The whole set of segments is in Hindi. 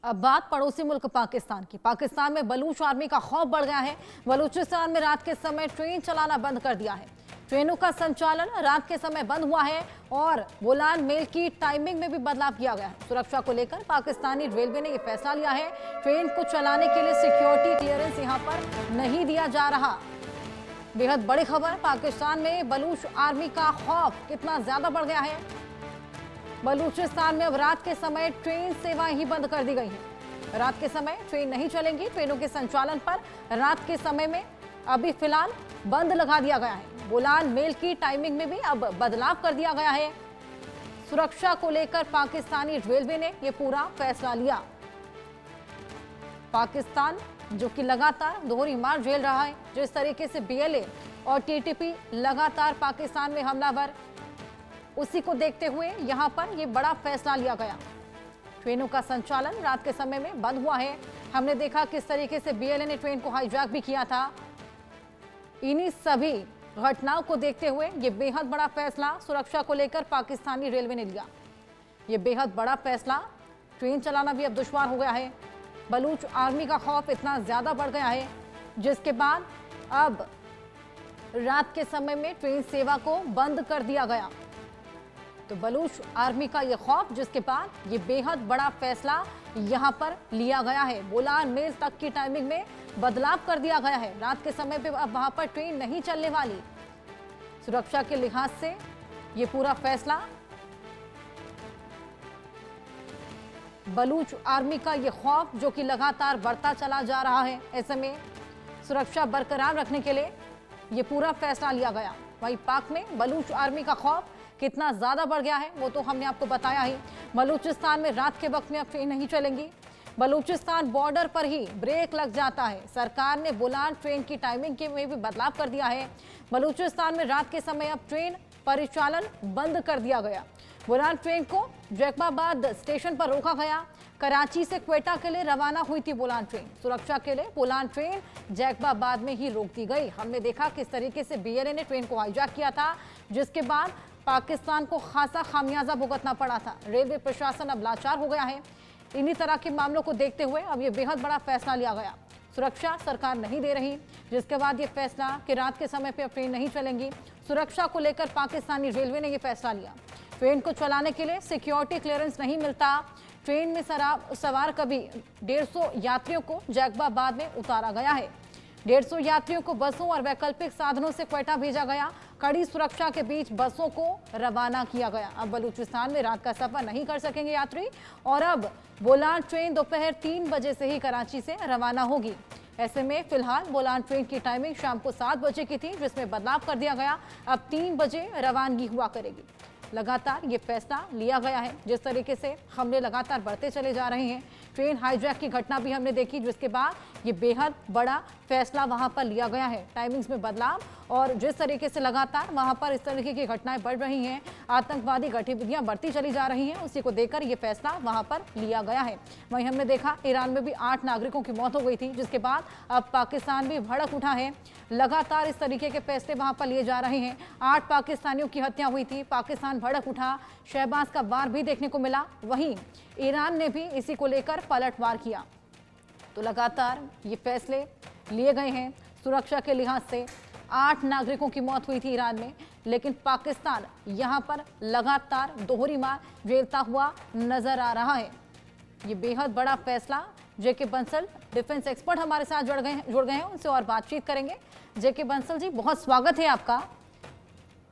अब बात पड़ोसी मुल्क पाकिस्तान की। पाकिस्तान में बलूच आर्मी का खौफ बढ़ गया है। बलूचिस्तान में रात के समय ट्रेन चलाना बंद कर दिया है। ट्रेनों का संचालन रात के समय बंद हुआ है और बोलान मेल की टाइमिंग में भी बदलाव किया गया है। सुरक्षा को लेकर पाकिस्तानी रेलवे ने यह फैसला लिया है। ट्रेन को चलाने के लिए सिक्योरिटी क्लियरेंस यहां पर नहीं दिया जा रहा। बेहद बड़ी खबर, पाकिस्तान में बलूच आर्मी का खौफ कितना ज्यादा बढ़ गया है। बलूचिस्तान में अब रात के समय ट्रेन सेवाएं ही बंद कर दी गई हैं। रात के समय ट्रेन नहीं चलेंगी। ट्रेनों के संचालन पर रात के समय में अभी फिलहाल बंद लगा दिया गया है। बोलान मेल की टाइमिंग में भी अब बदलाव कर दिया गया है। सुरक्षा को लेकर पाकिस्तानी रेलवे ने यह पूरा फैसला लिया। पाकिस्तान जो कि लगातार दोहरी मार झेल रहा है, जिस तरीके से बीएलए और टीटीपी लगातार पाकिस्तान में हमलावर, उसी को देखते हुए यहां पर यह बड़ा फैसला लिया गया। ट्रेनों का संचालन रात के समय में बंद हुआ है। हमने देखा किस तरीके से बीएलए ने ट्रेन को हाईजैक भी किया था। इन्हीं सभी घटनाओं को देखते हुए यह बेहद बड़ा फैसला सुरक्षा को लेकर पाकिस्तानी रेलवे ने लिया। यह बेहद बड़ा फैसला, ट्रेन चलाना भी अब दुश्वार हो गया है। बलूच आर्मी का खौफ इतना ज्यादा बढ़ गया है, जिसके बाद अब रात के समय में ट्रेन सेवा को बंद कर दिया गया। तो बलूच आर्मी का यह खौफ, जिसके बाद ये बेहद बड़ा फैसला यहां पर लिया गया है। बोलान मेल तक की टाइमिंग में बदलाव कर दिया गया है। रात के समय पे अब वहां पर ट्रेन नहीं चलने वाली। सुरक्षा के लिहाज से ये पूरा फैसला, बलूच आर्मी का ये खौफ जो कि लगातार बढ़ता चला जा रहा है, ऐसे में सुरक्षा बरकरार रखने के लिए ये पूरा फैसला लिया गया। वहीं पाक में बलूच आर्मी का खौफ कितना ज्यादा बढ़ गया है वो तो हमने आपको बताया ही। बलूचिस्तान में रात के वक्त में अब ट्रेन नहीं चलेंगी। बलूचिस्तान बॉर्डर पर ही ब्रेक लग जाता है। सरकार ने बोलान ट्रेन की टाइमिंग के में भी बदलाव कर दिया है। बलूचिस्तान में रात के समय अब ट्रेन परिचालन बंद कर दिया गया। बोलान ट्रेन को जैकबाबाद स्टेशन पर रोका गया। कराची से क्वेटा के लिए रवाना हुई थी बोलान ट्रेन। सुरक्षा के लिए बोलान ट्रेन जैकबाबाद में ही रोक दी गई। हमने देखा किस तरीके से बीएलए ने ट्रेन को हाईजैक किया था, जिसके बाद पाकिस्तान को खासा खामियाजा भुगतना पड़ा था। रेलवे प्रशासन अब लाचार हो गया है। इन्हीं तरह के मामलों को देखते हुए अब ये बेहद बड़ा फैसला लिया गया। सुरक्षा सरकार नहीं दे रही, जिसके बाद ये फैसला कि रात के समय पे अब ट्रेन नहीं चलेंगी। सुरक्षा को लेकर पाकिस्तानी रेलवे ने ये फैसला लिया। ट्रेन को चलाने के लिए सिक्योरिटी क्लियरेंस नहीं मिलता। ट्रेन में सवार कभी 150 यात्रियों को जैकबाबाद में उतारा गया है। 150 यात्रियों को बसों और वैकल्पिक साधनों से क्वेटा भेजा गया। कड़ी सुरक्षा के बीच बसों को रवाना किया गया। अब बलूचिस्तान में रात का सफर नहीं कर सकेंगे यात्री और अब बोलान ट्रेन दोपहर 3 बजे से ही कराची से रवाना होगी। ऐसे में फिलहाल बोलान ट्रेन की टाइमिंग शाम को 7 बजे की थी, जिसमें बदलाव कर दिया गया। अब 3 बजे रवानगी हुआ करेगी। लगातार ये फैसला लिया गया है। जिस तरीके से हमले लगातार बढ़ते चले जा रहे हैं, ट्रेन हाईजैक की घटना भी हमने देखी, जिसके बाद ये बेहद बड़ा फैसला वहां पर लिया गया है। टाइमिंग्स में बदलाव और जिस तरीके से लगातार वहां पर इस तरीके की घटनाएं बढ़ रही हैं, आतंकवादी गतिविधियां बढ़ती चली जा रही हैं, उसी को देखकर ये फैसला वहां पर लिया गया है। वहीं हमने देखा ईरान में भी 8 नागरिकों की मौत हो गई थी, जिसके बाद अब पाकिस्तान भी भड़क उठा है। लगातार इस तरीके के फैसले वहां पर लिए जा रहे हैं। 8 पाकिस्तानियों की हत्या हुई थी, पाकिस्तान भड़क उठा, शहबाज का वार भी देखने को मिला। वहीं ईरान ने भी इसी को लेकर पलटवार किया। तो लगातार ये फैसले लिए गए हैं सुरक्षा के लिहाज से। 8 नागरिकों की मौत हुई थी ईरान में, लेकिन पाकिस्तान यहां पर लगातार दोहरी मार झेलता हुआ नजर आ रहा है। ये बेहद बड़ा फैसला। जेके बंसल डिफेंस एक्सपर्ट हमारे साथ जुड़ गए हैं, उनसे और बातचीत करेंगे। जेके बंसल जी, बहुत स्वागत है आपका।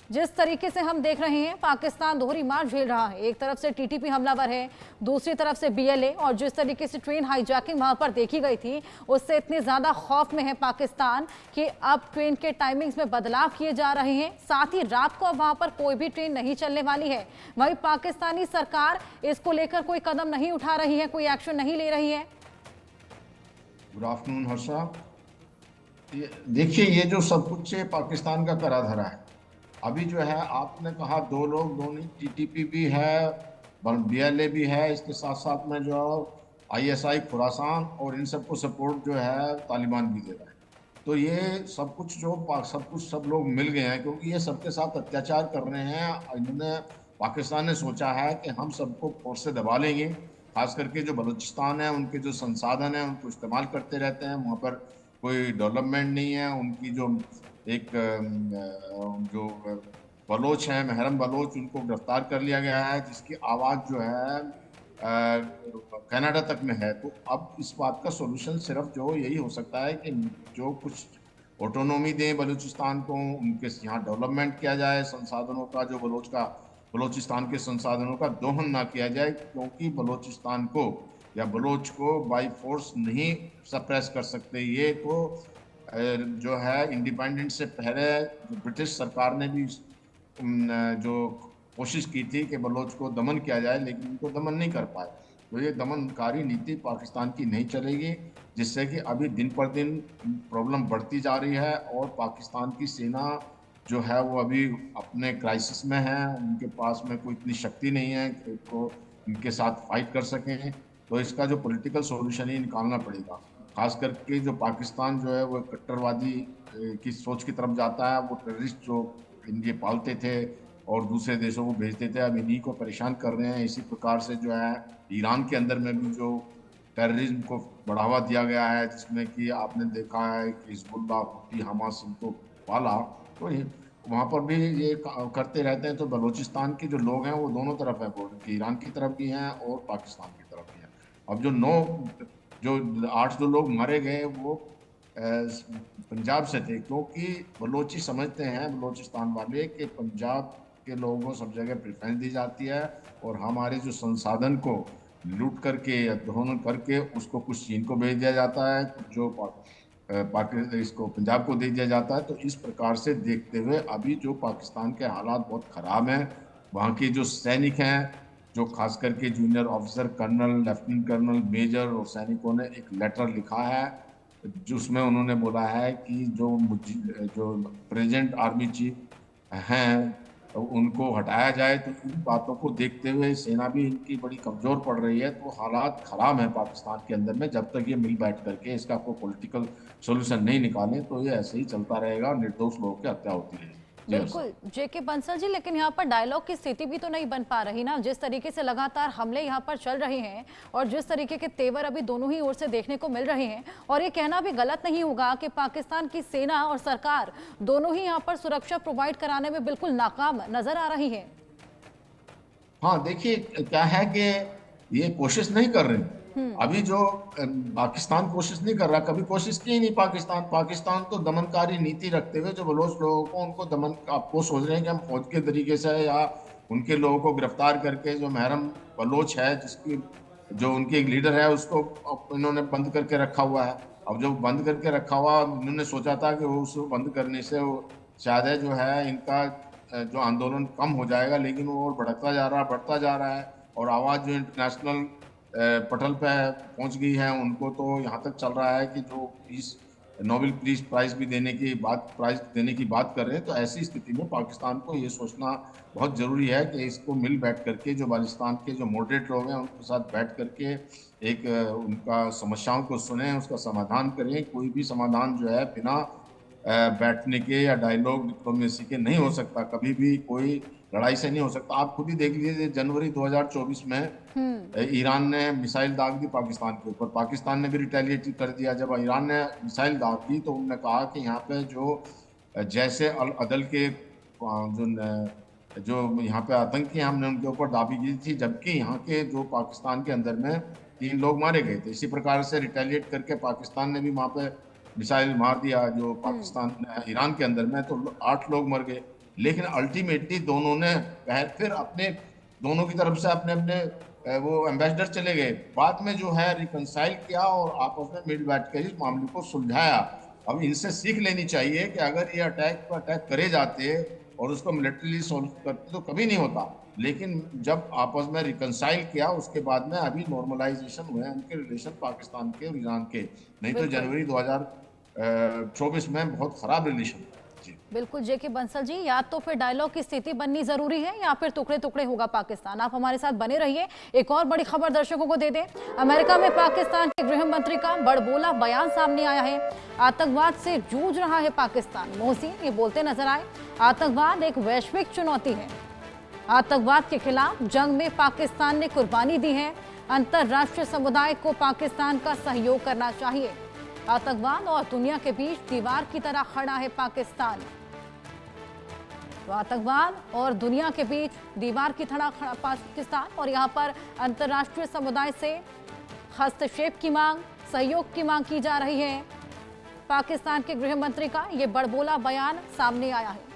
जिस तरीके से हम देख रहे हैं पाकिस्तान दोहरी मार झेल रहा है, एक तरफ से टीटीपी हमलावर है, दूसरी तरफ से बीएलए, और जिस तरीके से ट्रेन हाईजैकिंग वहां पर देखी गई थी, उससे इतने ज्यादा खौफ में है पाकिस्तान कि अब ट्रेन के टाइमिंग्स में बदलाव किए जा रहे हैं। साथ ही रात को अब वहां पर कोई भी ट्रेन नहीं चलने वाली है। वहीं पाकिस्तानी सरकार इसको लेकर कोई कदम नहीं उठा रही है, कोई एक्शन नहीं ले रही है। Good afternoon Harsha. देखिए, ये जो सब कुछ पाकिस्तान का करा धरा है। अभी जो है आपने कहा 2 लोग, दोनों टीटीपी भी है, बीएलए भी है, इसके साथ साथ में जो आईएसआई खुरासान और इन सबको सपोर्ट जो है तालिबान भी दे रहा है। तो ये सब कुछ सब लोग मिल गए हैं, क्योंकि ये सबके साथ अत्याचार कर रहे हैं। इन्होंने, पाकिस्तान ने सोचा है कि हम सबको फोर्स से दबा लेंगे खास करके जो बलूचिस्तान है उनके जो संसाधन है उनको इस्तेमाल करते रहते हैं। वहाँ पर कोई डेवलपमेंट नहीं है। उनकी जो एक जो बलोच है, महरम बलोच, उनको गिरफ्तार कर लिया गया है, जिसकी आवाज़ जो है कनाडा तक में है। तो अब इस बात का सॉल्यूशन सिर्फ जो यही हो सकता है कि जो कुछ ऑटोनॉमी दें बलूचिस्तान को, उनके यहाँ डेवलपमेंट किया जाए, संसाधनों का जो बलूचिस्तान के संसाधनों का दोहन ना किया जाए, क्योंकि बलूचिस्तान को या बलोच को बाई फोर्स नहीं सप्रेस कर सकते। ये तो जो है इंडिपेंडेंस से पहले जो ब्रिटिश सरकार ने भी जो कोशिश की थी कि बलोच को दमन किया जाए, लेकिन उनको दमन नहीं कर पाए। तो ये दमनकारी नीति पाकिस्तान की नहीं चलेगी, जिससे कि अभी दिन पर दिन प्रॉब्लम बढ़ती जा रही है और पाकिस्तान की सेना जो है वो अभी अपने क्राइसिस में है। उनके पास में कोई इतनी शक्ति नहीं है कि वो इनके साथ फाइट कर सकें। तो इसका जो पॉलिटिकल सॉल्यूशन ही निकालना पड़ेगा। खास करके जो पाकिस्तान जो है वो कट्टरवादी की सोच की तरफ जाता है। वो टेररिस्ट जो इनके पालते थे और दूसरे देशों को भेजते थे, अब इन्हीं को परेशान कर रहे हैं। इसी प्रकार से जो है ईरान के अंदर में भी जो टेररिज्म को बढ़ावा दिया गया है, जिसमें कि आपने देखा है कि हिजबुल्लाह, हुती, हमास इनको पाला, तो वहाँ पर भी ये करते रहते हैं। तो बलूचिस्तान के जो लोग हैं वो दोनों तरफ है, बॉर्डर, ईरान की तरफ भी हैं और पाकिस्तान की तरफ भी हैं। अब जो 8 जो लोग मारे गए वो पंजाब से थे, क्योंकि बलोची समझते हैं, बलूचिस्तान वाले, कि पंजाब के लोगों को सब जगह प्रेफरेंस दी जाती है और हमारे जो संसाधन को लूट करके या दोहन करके उसको कुछ चीन को भेज दिया जाता है, जो पाकिस्तान इसको पंजाब को दे दिया जाता है। तो इस प्रकार से देखते हुए अभी जो पाकिस्तान के हालात बहुत ख़राब हैं। वहाँ के जो सैनिक हैं, जो खास करके junior officer, colonel, lieutenant colonel, major और सैनिकों ने एक लेटर लिखा है, जिसमें उन्होंने बोला है कि जो प्रेजेंट आर्मी चीफ हैं तो उनको हटाया जाए। तो इन बातों को देखते हुए सेना भी इनकी बड़ी कमज़ोर पड़ रही है। तो हालात ख़राब हैं पाकिस्तान के अंदर में। जब तक ये मिल बैठ करके इसका कोई पॉलिटिकल सॉल्यूशन नहीं निकालें तो ये ऐसे ही चलता रहेगा, निर्दोष लोगों की हत्या होती रहेगी। बिल्कुल जेके बंसल जी, लेकिन यहाँ पर डायलॉग की स्थिति भी तो नहीं बन पा रही ना। जिस तरीके से लगातार हमले यहाँ पर चल रहे हैं और जिस तरीके के तेवर अभी दोनों ही ओर से देखने को मिल रहे हैं, और ये कहना भी गलत नहीं होगा कि पाकिस्तान की सेना और सरकार दोनों ही यहाँ पर सुरक्षा प्रोवाइड कराने में बिल्कुल नाकाम नजर आ रही है। हाँ, देखिए क्या है कि ये कोशिश नहीं कर रही। अभी जो पाकिस्तान कोशिश नहीं कर रहा, कभी कोशिश की ही नहीं पाकिस्तान तो दमनकारी नीति रखते हुए जो बलोच लोगों को उनको दमन, आपको सोच रहे हैं कि हम फौज के तरीके से या उनके लोगों को गिरफ्तार करके, जो महरम बलोच है जिसकी जो उनकी एक लीडर है उसको इन्होंने बंद करके रखा हुआ है। अब जो बंद करके रखा हुआ, इन्होंने सोचा था कि वो उसको बंद करने से शायद जो है इनका जो आंदोलन कम हो जाएगा, लेकिन वो और भड़कता जा रहा है, बढ़ता जा रहा है। और आवाज़ जो इंटरनेशनल पटल पे पहुंच गई है, उनको तो यहाँ तक चल रहा है कि जो नोबेल पीस प्राइज देने की बात कर रहे हैं। तो ऐसी स्थिति में पाकिस्तान को ये सोचना बहुत ज़रूरी है कि इसको मिल बैठ करके जो बालिस्तान के जो मॉडरेट लोग हैं उनके साथ बैठ करके एक उनका समस्याओं को सुने, उसका समाधान करें। कोई भी समाधान जो है बिना बैठने के या डायलॉग डिप्लोमेसी के नहीं हो सकता। कभी भी कोई लड़ाई से नहीं हो सकता। आप खुद ही देख लीजिए, जनवरी 2024 में ईरान ने मिसाइल दाग दी पाकिस्तान के ऊपर, पाकिस्तान ने भी रिटेलिएट कर दिया। जब ईरान ने मिसाइल दाग दी तो उन्होंने कहा कि यहाँ पे जो जैसे अल अदल के जो यहाँ पे आतंकी, हमने उनके ऊपर दाबी की थी, जबकि यहाँ के जो पाकिस्तान के अंदर में 3 लोग मारे गए थे। इसी प्रकार से रिटेलिएट करके पाकिस्तान ने भी वहाँ पे मिसाइल मार दिया जो पाकिस्तान ईरान के अंदर में, तो 8 लोग मर गए। लेकिन अल्टीमेटली दोनों ने फिर अपने दोनों की तरफ से अपने अपने वो एम्बेसडर चले गए। बाद में जो है रिकंसाइल किया और आपस में मिल बैठ कर इस मामले को सुलझाया। अब इनसे सीख लेनी चाहिए कि अगर ये अटैक करे जाते और उसको मिलिट्रीली सॉल्व करते तो कभी नहीं होता। लेकिन जब आपस में रिकंसाइल किया उसके बाद में अभी नॉर्मलाइजेशन हुए उनके रिलेशन पाकिस्तान के और ईरान के। नहीं तो जनवरी 2024 में बहुत खराब रिलेशन। बिल्कुल जेके बंसल जी, या तो फिर डायलॉग की स्थिति बननी जरूरी है या फिर टुकड़े टुकड़े होगा पाकिस्तान। आप हमारे साथ बने रहिए। एक और बड़ी खबर दर्शकों को दे दें। अमेरिका में पाकिस्तान के गृह मंत्री का बड़बोला बयान सामने आया है। आतंकवाद से जूझ रहा है पाकिस्तान। मोहसिन ये बोलते नजर आए, आतंकवाद एक वैश्विक चुनौती है। आतंकवाद के खिलाफ जंग में पाकिस्तान ने कुर्बानी दी है। अंतर्राष्ट्रीय समुदाय को पाकिस्तान का सहयोग करना चाहिए। आतंकवाद और दुनिया के बीच दीवार की तरह खड़ा है पाकिस्तान। तो आतंकवाद और दुनिया के बीच दीवार की तरह खड़ा पाकिस्तान, और यहां पर अंतर्राष्ट्रीय समुदाय से हस्तक्षेप की मांग, सहयोग की मांग की जा रही है। पाकिस्तान के गृह मंत्री का यह बड़बोला बयान सामने आया है।